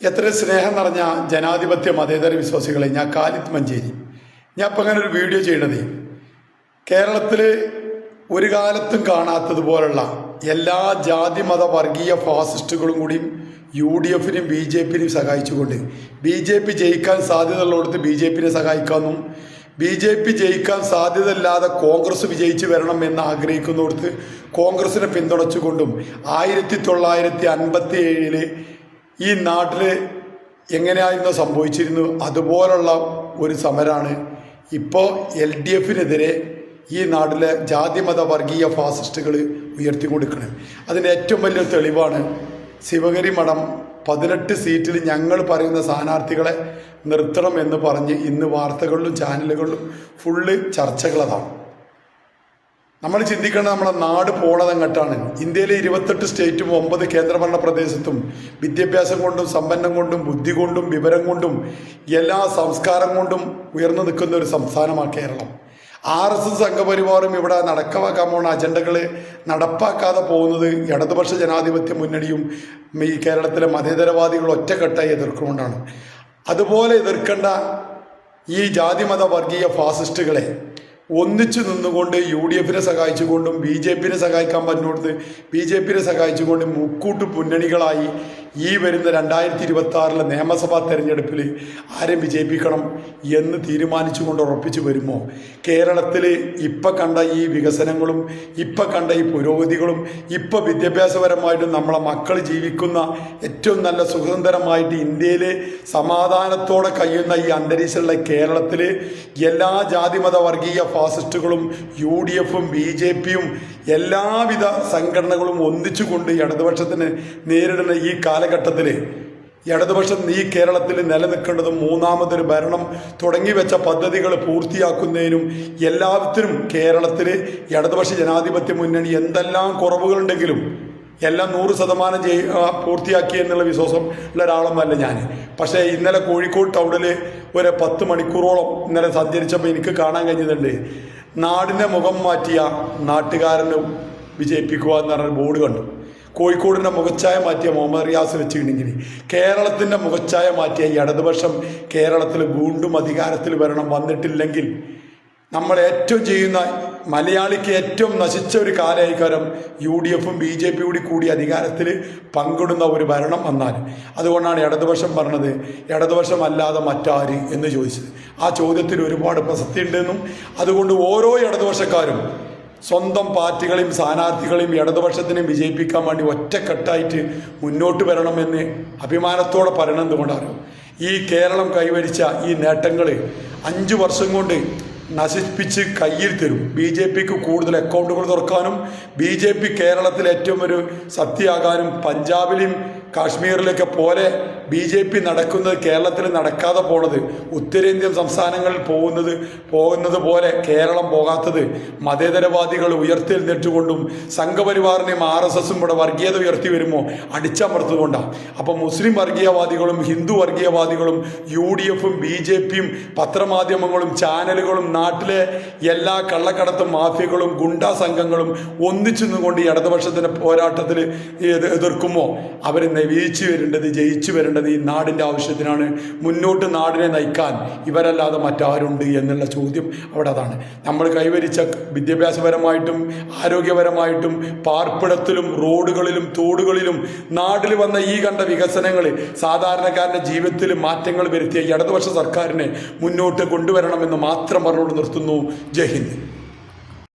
എത്ര സ്നേഹം നിറഞ്ഞ ജനാധിപത്യ മതേതര വിശ്വാസികളെ, ഞാൻ ഖാലിദ് മഞ്ചേരി. ഞാൻ ഇപ്പം അങ്ങനെ ഒരു വീഡിയോ ചെയ്യണത് കേരളത്തിൽ ഒരു കാലത്തും കാണാത്തതുപോലുള്ള എല്ലാ ജാതി മത വർഗീയ ഫാസിസ്റ്റുകളും കൂടിയും UDF-നും BJP-നും സഹായിച്ചുകൊണ്ട് BJP ജയിക്കാൻ സാധ്യതയുള്ളിടത്ത് BJP-നെ സഹായിക്കാമെന്നും BJP ജയിക്കാൻ സാധ്യതയില്ലാതെ കോൺഗ്രസ് വിജയിച്ചു വരണം എന്ന് ആഗ്രഹിക്കുന്നിടത്ത് കോൺഗ്രസിനെ പിന്തുണച്ചുകൊണ്ടും 1957 ഈ നാട്ടിൽ എങ്ങനെയായിരുന്നു സംഭവിച്ചിരുന്നു അതുപോലുള്ള ഒരു സമരമാണ് ഇപ്പോൾ LDF-നെതിരെ ഈ നാട്ടിലെ ജാതിമത വർഗീയ ഫാസിസ്റ്റുകൾ ഉയർത്തിക്കൊടുക്കുന്നത്. അതിൻ്റെ ഏറ്റവും വലിയ തെളിവാണ് ശിവഗിരി മഠം 18 സീറ്റിൽ ഞങ്ങൾ പറയുന്ന സ്ഥാനാർത്ഥികളെ നിർത്തണം എന്ന് പറഞ്ഞ് ഇന്ന് വാർത്തകളിലും ചാനലുകളിലും ഫുള്ള് ചർച്ചകളതാണ്. നമ്മൾ ചിന്തിക്കേണ്ടത് നമ്മളെ നാട് പോണതങ്ങട്ടാണ്. ഇന്ത്യയിലെ 28 സ്റ്റേറ്റും 9 കേന്ദ്രഭരണ പ്രദേശത്തും വിദ്യാഭ്യാസം കൊണ്ടും സമ്പന്നം കൊണ്ടും ബുദ്ധി കൊണ്ടും വിവരം കൊണ്ടും എല്ലാ സംസ്കാരം കൊണ്ടും ഉയർന്നു നിൽക്കുന്ന ഒരു സംസ്ഥാനമാണ് കേരളം. RSS സംഘപരിവാറും ഇവിടെ നടപ്പാക്കാൻ പോകുന്ന അജണ്ടകൾ നടപ്പാക്കാതെ പോകുന്നത് ഇടതുപക്ഷ ജനാധിപത്യ മുന്നണിയും ഈ കേരളത്തിലെ മതേതരവാദികൾ ഒറ്റക്കെട്ടായി എതിർക്കുകൊണ്ടാണ്. അതുപോലെ എതിർക്കേണ്ട ഈ ജാതിമത വർഗീയ ഫാസിസ്റ്റുകളെ ഒന്നിച്ചു നിന്നുകൊണ്ട് UDF-നെ സഹായിച്ചുകൊണ്ടും BJP-നെ സഹായിക്കാൻ പറ്റുന്നിടത്ത് BJP-നെ സഹായിച്ചുകൊണ്ട് മുക്കൂട്ട് മുന്നണികളായി ഈ വരുന്ന 2026 നിയമസഭാ തെരഞ്ഞെടുപ്പിൽ ആരെ വിജയിപ്പിക്കണം എന്ന് തീരുമാനിച്ചുകൊണ്ട് ഉറപ്പിച്ചു വരുമോ കേരളത്തിൽ ഇപ്പം കണ്ട ഈ വികസനങ്ങളും ഇപ്പം കണ്ട ഈ പുരോഗതികളും ഇപ്പം വിദ്യാഭ്യാസപരമായിട്ടും നമ്മളെ മക്കൾ ജീവിക്കുന്ന ഏറ്റവും നല്ല സുഖസുന്ദരമായിട്ട് ഇന്ത്യയിൽ സമാധാനത്തോടെ കഴിയുന്ന ഈ അന്തരീക്ഷമുള്ള കേരളത്തിൽ എല്ലാ ജാതിമത വർഗീയ ഫാസിസ്റ്റുകളും UDF-ഉം BJP-യും എല്ലാവിധ സംഘടനകളും ഒന്നിച്ചുകൊണ്ട് ഇടതുപക്ഷത്തിന് നേരിടുന്ന ഈ കാലഘട്ടത്തിൽ ഇടതുപക്ഷം ഈ കേരളത്തിൽ നിലനിൽക്കേണ്ടതും മൂന്നാമതൊരു ഭരണം തുടങ്ങി വെച്ച പദ്ധതികൾ പൂർത്തിയാക്കുന്നതിനും എല്ലാത്തിനും കേരളത്തിൽ ഇടതുപക്ഷ ജനാധിപത്യ മുന്നണി എന്തെല്ലാം കുറവുകളുണ്ടെങ്കിലും എല്ലാം 100% പൂർത്തിയാക്കി എന്നുള്ള വിശ്വാസം ഉള്ള ഒരാളൊന്നുമല്ല ഞാൻ. പക്ഷേ ഇന്നലെ കോഴിക്കോട് ടൗണിൽ ഒരു 10 മണിക്കൂറോളം ഇന്നലെ സഞ്ചരിച്ചപ്പോൾ എനിക്ക് കാണാൻ കഴിഞ്ഞതുണ്ട്. നാടിൻ്റെ മുഖം മാറ്റിയ നാട്ടുകാരനെ വിജയിപ്പിക്കുക എന്ന് പറഞ്ഞ ബോർഡ് കണ്ടു. കോഴിക്കോടിൻ്റെ മുഖച്ഛായ മാറ്റിയ മുഹമ്മദ് റിയാസ് വെച്ചിട്ടുണ്ടെങ്കിൽ കേരളത്തിൻ്റെ മുഖച്ഛായ മാറ്റിയ ഇടതുപക്ഷം കേരളത്തിൽ വീണ്ടും അധികാരത്തിൽ വന്നിട്ടില്ലെങ്കിൽ നമ്മൾ ഏറ്റവും ചെയ്യുന്ന മലയാളിക്ക് ഏറ്റവും നശിച്ച ഒരു കാലയക്കാരം UDF-ഉം BJP-യും കൂടി അധികാരത്തിൽ പങ്കിടുന്ന ഒരു ഭരണം വന്നാൽ. അതുകൊണ്ടാണ് ഇടതുപക്ഷം പറഞ്ഞത് ഇടതുപക്ഷം അല്ലാതെ മറ്റാര് എന്ന് ചോദിച്ചത്. ആ ചോദ്യത്തിന് ഒരുപാട് പ്രസക്തി ഉണ്ടെന്നും അതുകൊണ്ട് ഓരോ ഇടതുപക്ഷക്കാരും സ്വന്തം പാർട്ടികളെയും സ്ഥാനാർത്ഥികളെയും ഇടതുപക്ഷത്തിനെയും വിജയിപ്പിക്കാൻ വേണ്ടി ഒറ്റക്കെട്ടായിട്ട് മുന്നോട്ട് വരണമെന്ന് അഭിമാനത്തോടെ പറയണത് കൊണ്ടാണ് ഈ കേരളം കൈവരിച്ച ഈ നേട്ടങ്ങൾ 5 വർഷം കൊണ്ട് നശിപ്പിച്ച് കയ്യിൽ തരും. BJP-ക്ക് കൂടുതൽ അക്കൗണ്ടുകൾ തുറക്കാനും BJP കേരളത്തിൽ ഏറ്റവും ഒരു ശക്തിയാകാനും പഞ്ചാബിലും കാശ്മീരിലൊക്കെ പോലെ BJP നടക്കുന്നത് കേരളത്തിൽ നടക്കാതെ പോണത് ഉത്തരേന്ത്യൻ സംസ്ഥാനങ്ങളിൽ പോകുന്നത് പോലെ കേരളം പോകാത്തത് മതേതരവാദികൾ ഉയർത്തെഴുന്നേറ്റുകൊണ്ടും സംഘപരിവാറിനെയും RSS-ഉം ഇവിടെ വർഗീയത ഉയർത്തി വരുമ്പോൾ അടിച്ചമർത്തുകൊണ്ടാണ്. അപ്പം മുസ്ലിം വർഗീയവാദികളും ഹിന്ദു വർഗീയവാദികളും UDF-ഉം BJP-യും പത്രമാധ്യമങ്ങളും ചാനലുകളും നാട്ടിലെ എല്ലാ കള്ളക്കടത്തും മാഫിയകളും ഗുണ്ടാ സംഘങ്ങളും ഒന്നിച്ചു നിന്നുകൊണ്ട് ഇടതുപക്ഷത്തിൻ്റെ പോരാട്ടത്തിൽ എതിർക്കുമ്പോൾ അവർ ജയിച്ചു വരേണ്ടത് ഈ നാടിൻ്റെ ആവശ്യത്തിനാണ്. മുന്നോട്ട് നാടിനെ നയിക്കാൻ ഇവരല്ലാതെ മറ്റാരുണ്ട് എന്നുള്ള ചോദ്യം അവിടെ അതാണ്. നമ്മൾ കൈവരിച്ച വിദ്യാഭ്യാസപരമായിട്ടും ആരോഗ്യപരമായിട്ടും പാർപ്പിടത്തിലും റോഡുകളിലും തോടുകളിലും നാട്ടിൽ വന്ന ഈ കണ്ട വികസനങ്ങൾ സാധാരണക്കാരൻ്റെ ജീവിതത്തിൽ മാറ്റങ്ങൾ വരുത്തിയ ഇടതുപക്ഷ സർക്കാരിനെ മുന്നോട്ട് കൊണ്ടുവരണമെന്ന് മാത്രം പറഞ്ഞുകൊണ്ട് നിർത്തുന്നു. ജയ് ഹിന്ദ്.